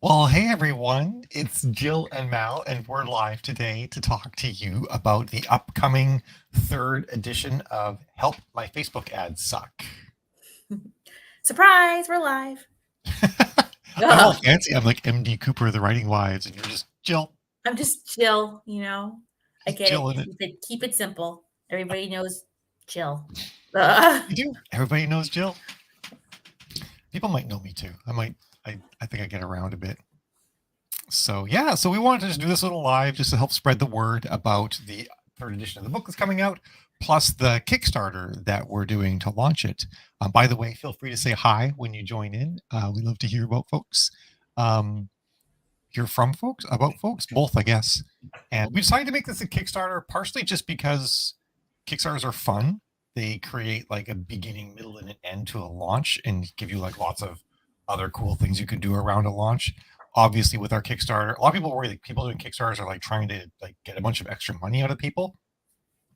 Well, hey everyone, it's Jill and Mal, and we're live today to talk to you about the upcoming third edition of Help My Facebook Ads Suck. Surprise, we're live. I'm all fancy. I'm like MD Cooper, the Writing Wives, and you're just Jill. I'm just Jill, I get Jill it. Keep it simple. Everybody knows Jill. You do. Everybody knows Jill. People might know me too. I think I get around a bit. So yeah, so we wanted to just do this little live just to help spread the word about the third edition of the book that's coming out, plus the Kickstarter that we're doing to launch it. By the way, feel free to say hi when you join in. We love to hear about folks. Hear from folks, about folks, both, I guess. And we decided to make this a Kickstarter partially just because Kickstarters are fun. They create like a beginning, middle, and an end to a launch and give you like lots of other cool things you could do around a launch. Obviously, with our Kickstarter, a lot of people worry that people doing Kickstarters are like trying to like get a bunch of extra money out of people.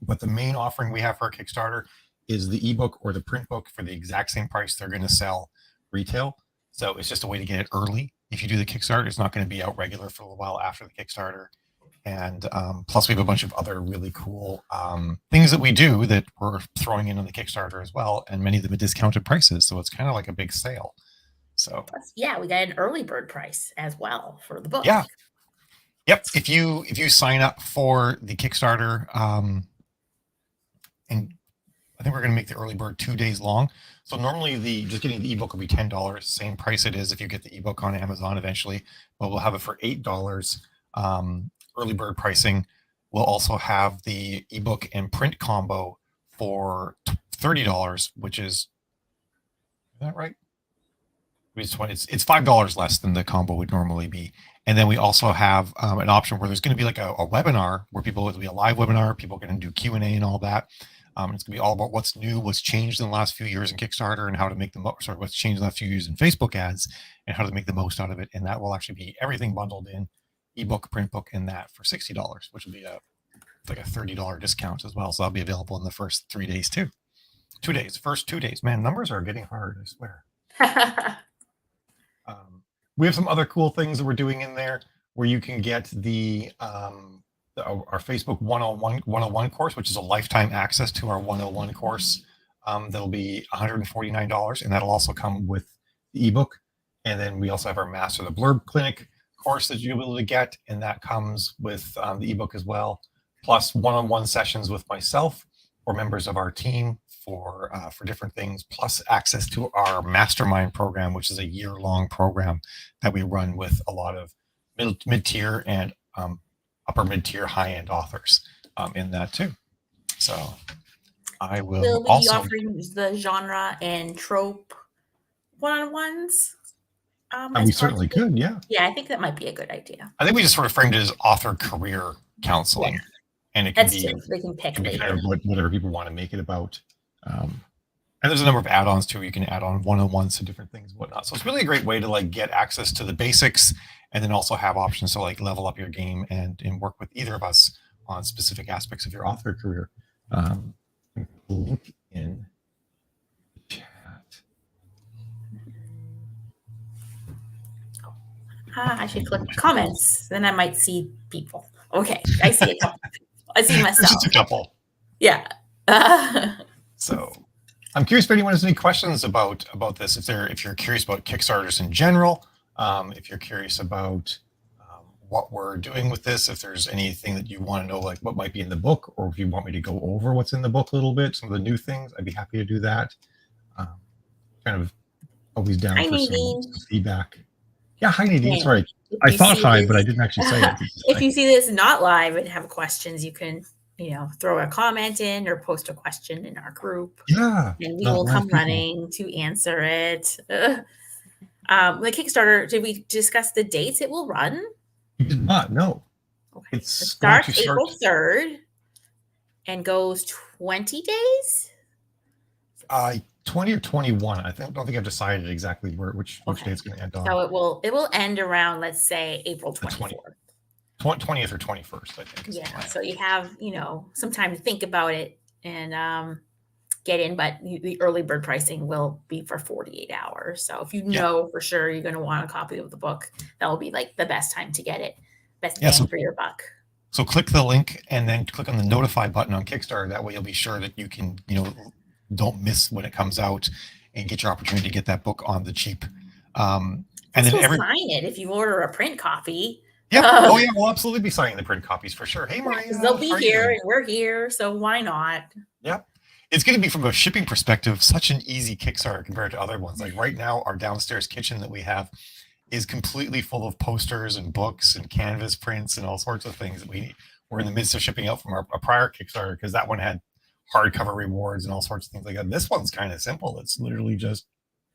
But the main offering we have for our Kickstarter is the ebook or the print book for the exact same price they're going to sell retail. So it's just a way to get it early. If you do the Kickstarter, it's not going to be out regular for a little while after the Kickstarter. And plus, we have a bunch of other really cool things that we do that we're throwing in on the Kickstarter as well, and many of them at discounted prices. So it's kind of like a big sale. So yeah, we got an early bird price as well for the book. Yeah. Yep. If you sign up for the Kickstarter, and I think we're going to make the early bird 2 days long. So normally just getting the ebook will be $10, same price it is if you get the ebook on Amazon eventually, but we'll have it for $8 early bird pricing. We'll also have the ebook and print combo for $30, which is that right? It's $5 less than the combo would normally be. And then we also have an option where there's going to be like a webinar where it'll be a live webinar. People are going to do Q&A and all that. It's going to be all about what's new, what's changed in the last few years in Kickstarter, and how to make what's changed in the last few years in Facebook ads, and how to make the most out of it. And that will actually be everything bundled in, ebook, print book, and that for $60, which will be like a $30 discount as well. So that'll be available in the first 3 days too. 2 days, first 2 days. Man, numbers are getting hard, I swear. We have some other cool things that we're doing in there where you can get our Facebook 101 course, which is a lifetime access to our 101 course. That'll be $149, and that'll also come with the ebook. And then we also have our Master the Blurb Clinic course that you'll be able to get, and that comes with the ebook as well, plus one-on-one sessions with myself or members of our team for different things, plus access to our mastermind program, which is a year-long program that we run with a lot of mid-tier and upper mid-tier high-end authors in that too. So I will be also offering the genre and trope one-on-ones. we certainly could, yeah. Yeah, I think that might be a good idea. I think we just sort of framed it as author career counseling. Yeah. And it can be, they can pick kind of whatever people want to make it about. And there's a number of add-ons too. You can add on one-on-ones to different things and whatnot. So it's really a great way to like get access to the basics, and then also have options to like level up your game and work with either of us on specific aspects of your author career. Link in the chat. I should click comments, then I might see people. Okay, I see a couple. I see myself. Just a couple. Yeah. So I'm curious if anyone has any questions about this. If you're curious about Kickstarters in general, if you're curious about what we're doing with this, if there's anything that you want to know, like what might be in the book, or if you want me to go over what's in the book a little bit, some of the new things, I'd be happy to do that. Kind of always down for some feedback. Yeah, hi Nadine. Sorry, I thought hi, but I didn't actually say it. If you see this not live and have questions, you can throw a comment in or post a question in our group. Yeah, and we will come running to answer it. The Kickstarter, did we discuss the dates it will run? You did not, no. Okay. It starts April 3rd and goes 20 days? 20 or 21. I don't think I've decided exactly which day it's going to end on. So it will end around, let's say, April 24th. 20th or 21st, I think. Yeah, so you have, some time to think about it and get in, but the early bird pricing will be for 48 hours. So if you know for sure you're going to want a copy of the book, that will be like the best time to get it. Best bang for your buck. So click the link and then click on the notify button on Kickstarter. That way you'll be sure that you can, don't miss when it comes out and get your opportunity to get that book on the cheap. And then sign it if you order a print copy. Yeah. Oh yeah, we'll absolutely be signing the print copies for sure. Hey Maria, they'll be here and we're here, so why not? Yep. It's going to be, from a shipping perspective, such an easy Kickstarter compared to other ones. Like right now, our downstairs kitchen that we have is completely full of posters and books and canvas prints and all sorts of things that we're in the midst of shipping out from our prior Kickstarter, because that one had hardcover rewards and all sorts of things like that. This one's kind of simple. It's literally just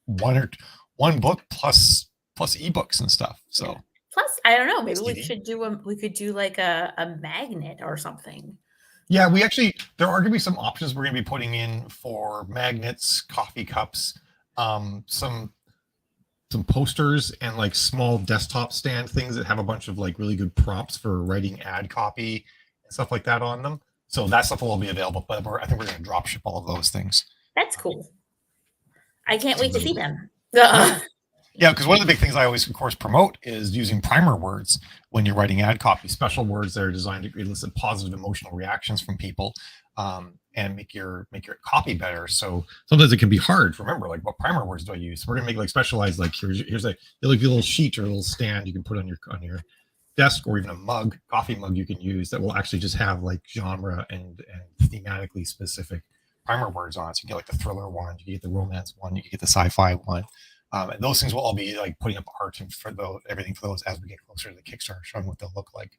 one book plus ebooks and stuff. So plus, I don't know, maybe we could do like a magnet or something. Yeah, there are going to be some options we're going to be putting in for magnets, coffee cups, some posters, and like small desktop stand things that have a bunch of like really good prompts for writing ad copy and stuff like that on them. So that stuff will all be available, but I think we're going to drop ship all of those things. That's cool. I can't wait to see them. Yeah, because one of the big things I always, of course, promote is using primer words when you're writing ad copy. Special words that are designed to elicit positive emotional reactions from people, and make your copy better. So sometimes it can be hard to remember, like, what primer words do I use? So we're gonna make like specialized, like here's a little sheet or a little stand you can put on your desk, or even a coffee mug you can use that will actually just have like genre and thematically specific primer words on it. So you get like the thriller one, you get the romance one, you get the sci-fi one. And those things will all be like putting up art and everything for those as we get closer to the Kickstarter, showing what they'll look like.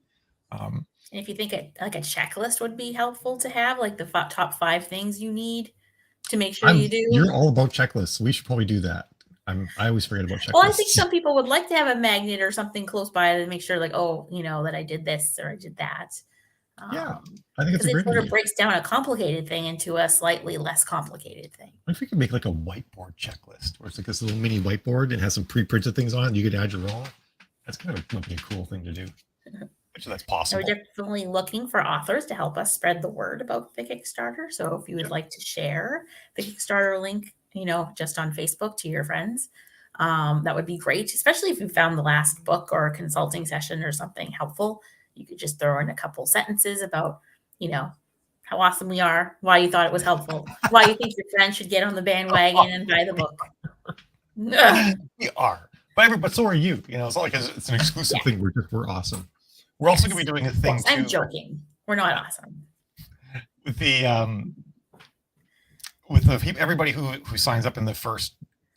And if you think like a checklist would be helpful to have, like the top 5 things you need to make sure you do. You're all about checklists. We should probably do that. I always forget about checklists. Well, I think some people would like to have a magnet or something close by to make sure, like, that I did this or I did that. Yeah, I think it's a great idea. It sort of breaks down a complicated thing into a slightly less complicated thing. What if we could make like a whiteboard checklist, where it's like this little mini whiteboard and has some pre-printed things on it? You could add your own. That's kind of would be a cool thing to do. Which that's possible. We're definitely looking for authors to help us spread the word about the Kickstarter. So if you would like to share the Kickstarter link, just on Facebook to your friends, that would be great. Especially if you found the last book or a consulting session or something helpful. You could just throw in a couple sentences about, how awesome we are, why you thought it was helpful, why you think your friends should get on the bandwagon and buy the book. We are, but so are you. It's not like it's an exclusive thing. We're awesome. We're also going to be doing a thing too. I'm joking. We're not awesome. With everybody who signs up in the first,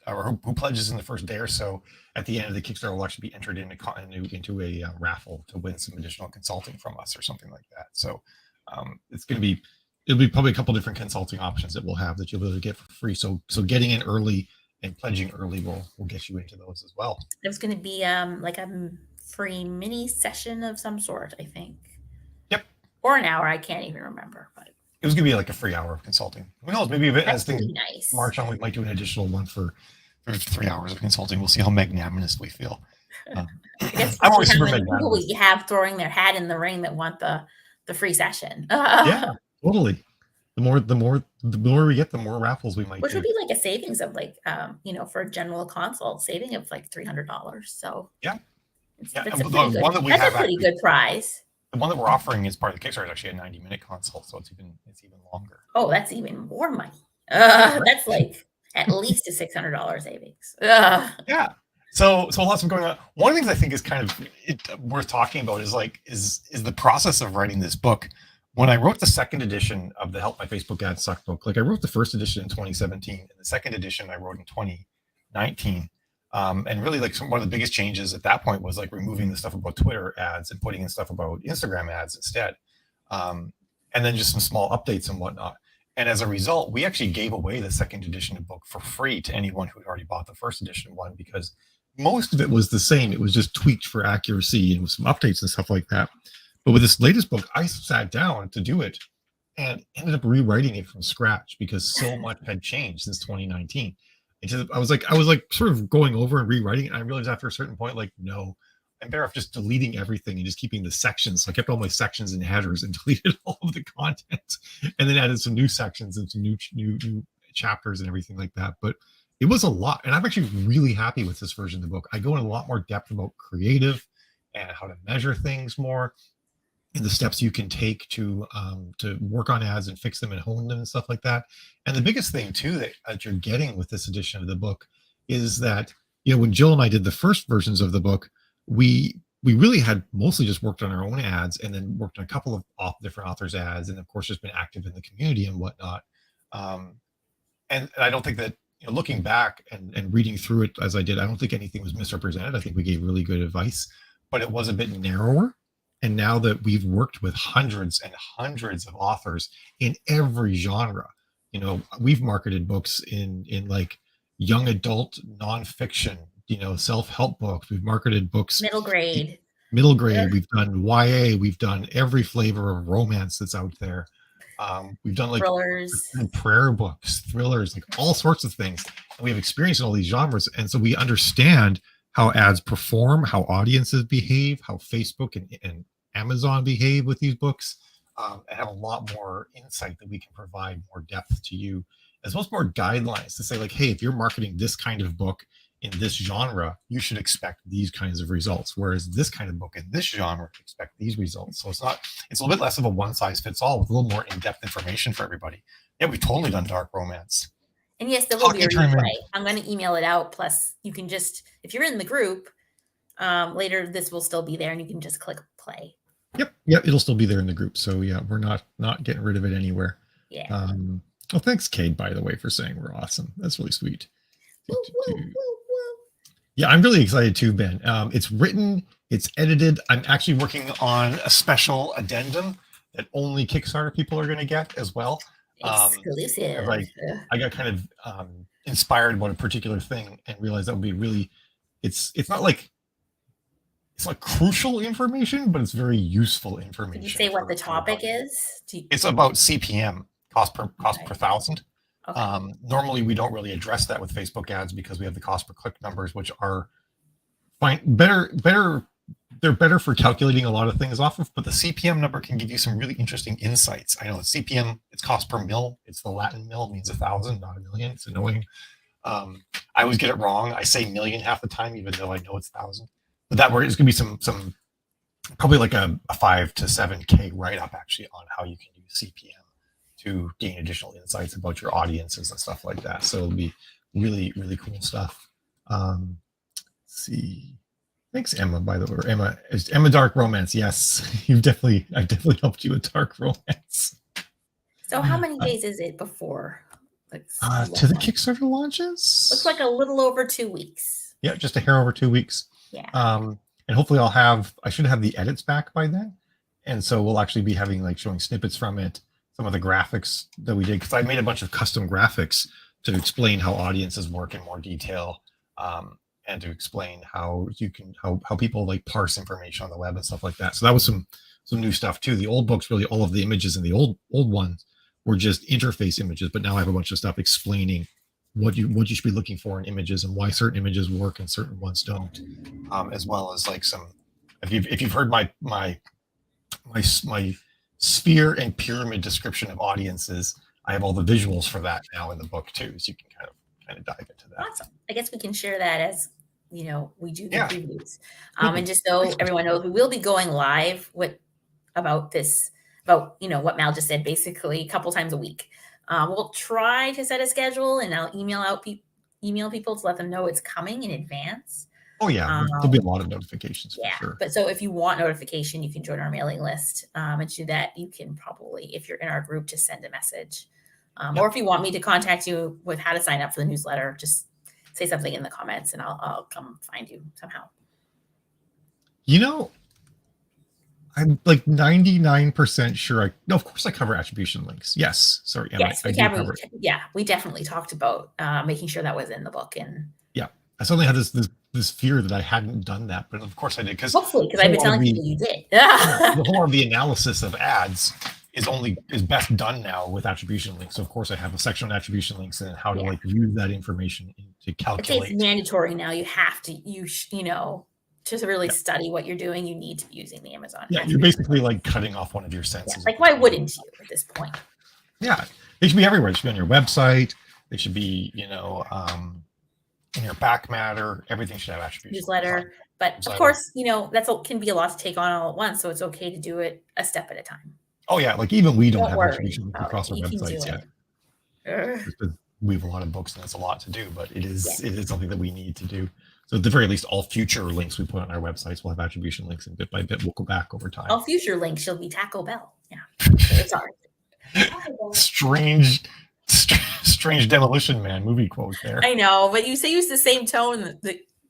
or who pledges in the first day or so, at the end of the Kickstarter will actually be entered into a raffle to win some additional consulting from us or something like that. So it'll be probably a couple different consulting options that we'll have that you'll be able to get for free. So getting in early and pledging early will get you into those as well. There's going to be like a free mini session of some sort, I think. Yep. Or an hour. I can't even remember, but it was going to be like a free hour of consulting. Who knows? Maybe as things march on, we might do an additional one for 3 hours of consulting. We'll see how magnanimous we feel. I guess I'm always super magnanimous. People we have throwing their hat in the ring that want the free session. Yeah, totally. The more we get, the more raffles we might. Which would be like a savings of like, for a general consult, saving of like $300. So yeah, that's a pretty good prize. The one that we're offering as part of the Kickstarter is actually a 90-minute consult, so it's even longer. Oh, that's even more money. That's like at least a $600 savings. Yeah. So lots of going on. One of the things I think is kind of worth talking about is the process of writing this book. When I wrote the second edition of the Help My Facebook Ads Suck book, like I wrote the first edition in 2017, and the second edition I wrote in 2019. And really, like one of the biggest changes at that point was like removing the stuff about Twitter ads and putting in stuff about Instagram ads instead. And then just some small updates and whatnot. And as a result, we actually gave away the second edition of the book for free to anyone who had already bought the first edition one, because most of it was the same. It was just tweaked for accuracy and with some updates and stuff like that. But with this latest book, I sat down to do it and ended up rewriting it from scratch because so much had changed since 2019. I was like sort of going over and rewriting it. And I realized after a certain point, like, no, I'm better off just deleting everything and just keeping the sections. So I kept all my sections and headers and deleted all of the content, and then added some new sections and some new chapters and everything like that. But it was a lot. And I'm actually really happy with this version of the book. I go in a lot more depth about creative and how to measure things more, and the steps you can take to work on ads and fix them and hone them and stuff like that. And the biggest thing too that you're getting with this edition of the book is that, you know, when Jill and I did the first versions of the book, we really had mostly just worked on our own ads and then worked on a couple of different authors' ads, and of course just been active in the community and whatnot. And I don't think that, you know, looking back and reading through it as I did, I don't think anything was misrepresented. I think we gave really good advice, but it was a bit narrower. And now that we've worked with hundreds and hundreds of authors in every genre, you know, we've marketed books in like young adult nonfiction, you know, self-help books. We've marketed books Middle grade. Yeah. We've done YA. We've done every flavor of romance that's out there. We've done like thrillers, prayer books, thrillers, like all sorts of things. And we have experience in all these genres, and so we understand how ads perform, how audiences behave, how Facebook and Amazon behave with these books, and have a lot more insight that we can provide more depth to you, as well as more guidelines to say like, hey, if you're marketing this kind of book in this genre, you should expect these kinds of results. Whereas this kind of book in this genre, expect these results. So it's a little bit less of a one size fits all with a little more in-depth information for everybody. Yeah, we've totally done dark romance. And yes, there will be a replay. I'm going to email it out. Plus, you can just, if you're in the group, later this will still be there, and you can just click play. Yep, it'll still be there in the group. So yeah, we're not getting rid of it anywhere. Yeah. Oh, thanks, Cade, by the way, for saying we're awesome. That's really sweet. Yeah, I'm really excited too, Ben. It's written, it's edited. I'm actually working on a special addendum that only Kickstarter people are going to get as well. Exclusive. I got kind of inspired about a particular thing and realized that would be really, it's not crucial information, but it's very useful information. Did you say what the topic is? It's about CPM, cost per thousand. Okay. Normally we don't really address that with Facebook ads because we have the cost per click numbers, which are better. They're better for calculating a lot of things off of, but the CPM number can give you some really interesting insights. I know it's CPM, it's cost per mil. It's the Latin mil, means 1,000, not a million. It's annoying. I always get it wrong. I say million half the time, even though I know it's 1,000. But that word is going to be some probably like a 5 to 7K write-up actually on how you can use CPM to gain additional insights about your audiences and stuff like that. So it'll be really, really cool stuff. Let's see. Thanks, Emma, by the way. Emma Dark Romance. Yes, I've definitely helped you with Dark Romance. So how many days is it before? To the Kickstarter launches? Looks like a little over 2 weeks. Yeah, just a hair over 2 weeks. Yeah. And hopefully I should have the edits back by then. And so we'll actually be having like showing snippets from it, some of the graphics that we did, because I made a bunch of custom graphics to explain how audiences work in more detail, and to explain how people like parse information on the web and stuff like that. So that was some new stuff too. The old books, really all of the images in the old ones were just interface images, but now I have a bunch of stuff explaining what you should be looking for in images and why certain images work and certain ones don't, as well as like some. If you've heard my sphere and pyramid description of audiences, I have all the visuals for that now in the book too, so you can kind of dive into that. Awesome. I guess we can share that as we do the previews, and just so everyone knows, we will be going live about what Mal just said, basically a couple times a week. We'll try to set a schedule, and I'll email people to let them know it's coming in advance. Oh yeah, there'll be a lot of notifications for sure. But so if you want notification, you can join our mailing list, and to do that, you can probably, if you're in our group, just send a message. Or if you want me to contact you with how to sign up for the newsletter, just say something in the comments, and I'll come find you somehow. I'm like 99% sure. Of course I cover attribution links. Yes. Sorry, Emma. Yes, we definitely talked about making sure that was in the book. And yeah, I suddenly had this fear that I hadn't done that, but of course I did. Hopefully, because I've been telling people you did. The whole of the analysis of ads is best done now with attribution links. So of course I have a section on attribution links and how to use that information to calculate. It's mandatory now. You have to to really study what you're doing, you need to be using the Amazon. Yeah, you're basically like cutting off one of your senses. Like, why wouldn't you at this point? Yeah, they should be everywhere. It should be on your website. They should be, in your back matter. Everything should have attribution. Newsletter. But of course, can be a lot to take on all at once. So it's okay to do it a step at a time. Oh yeah, like even we don't have worry attribution across our websites yet. We have a lot of books and it's a lot to do, but it is something that we need to do. So at the very least, all future links we put on our websites will have attribution links, and bit by bit we'll go back over time. All future links shall be Taco Bell. Yeah, sorry. Strange Demolition Man movie quote there. I know, but you use the same tone.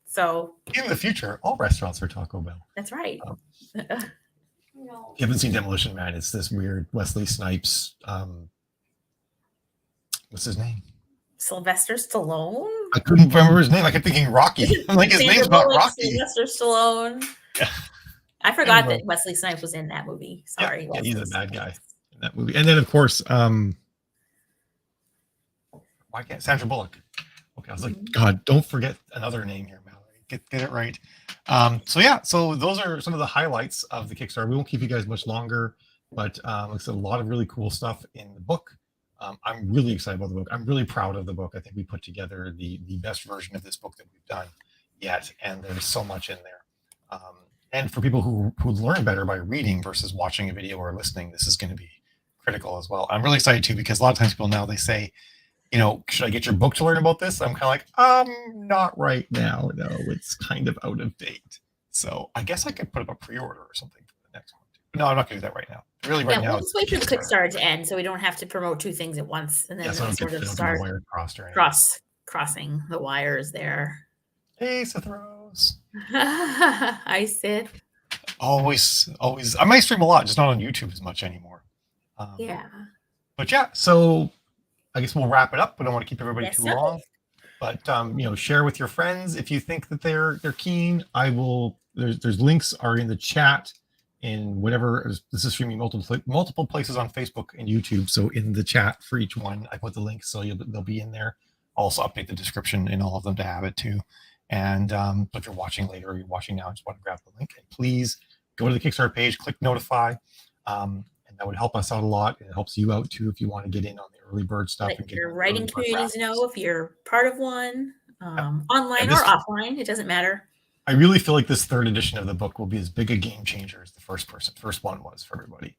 So in the future, all restaurants are Taco Bell. That's right. If you haven't seen Demolition Man, it's this weird Wesley Snipes. What's his name? Sylvester Stallone. I couldn't remember his name. I kept thinking Rocky. I'm like, his name's not Rocky. Sylvester Stallone. Yeah. I forgot that Wesley Snipes was in that movie. Sorry. Yeah, he's a bad guy in that movie. And then of course, why can't Sandra Bullock? Okay, I was like, God, don't forget another name here, Mallory. Get it right. So those are some of the highlights of the Kickstarter. We won't keep you guys much longer, but it's a lot of really cool stuff in the book. I'm really excited about the book. I'm really proud of the book. I think we put together the best version of this book that we've done yet, and there's so much in there. And for people who learn better by reading versus watching a video or listening, this is going to be critical as well. I'm really excited too, because a lot of times people now, they say, should I get your book to learn about this? I'm kind of like, not right now. No, it's kind of out of date. So I guess I could put up a pre-order or something for the next one. No, I'm not going to do that right now. Really, right now. We'll just wait for the Kickstarter to end, so we don't have to promote two things at once, and then sort of start crossing the wires there. Hey, Seth Rose. Hi, Sid. Always. I might stream a lot, just not on YouTube as much anymore. But yeah, so I guess we'll wrap it up. We don't want to keep everybody too long. But share with your friends if you think that they're keen. I will. There's links are in the chat. In whatever, this is streaming multiple places on Facebook and YouTube. So in the chat for each one, I put the links, so they'll be in there. I'll also update the description in all of them to have it too. And if you're watching later or you're watching now and just want to grab the link, and please go to the Kickstarter page, click notify, and that would help us out a lot. It helps you out too if you want to get in on the early bird stuff. Let your writing communities know if you're part of one, online or offline. It doesn't matter. I really feel like this third edition of the book will be as big a game changer as the first one was for everybody.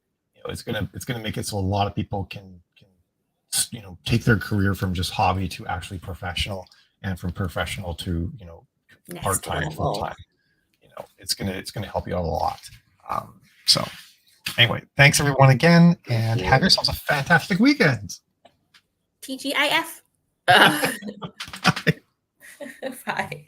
It's gonna make it so a lot of people can take their career from just hobby to actually professional, and from professional to part-time, full-time. It's gonna help you out a lot. So anyway, thanks everyone again, and have yourselves a fantastic weekend. TGIF. Bye.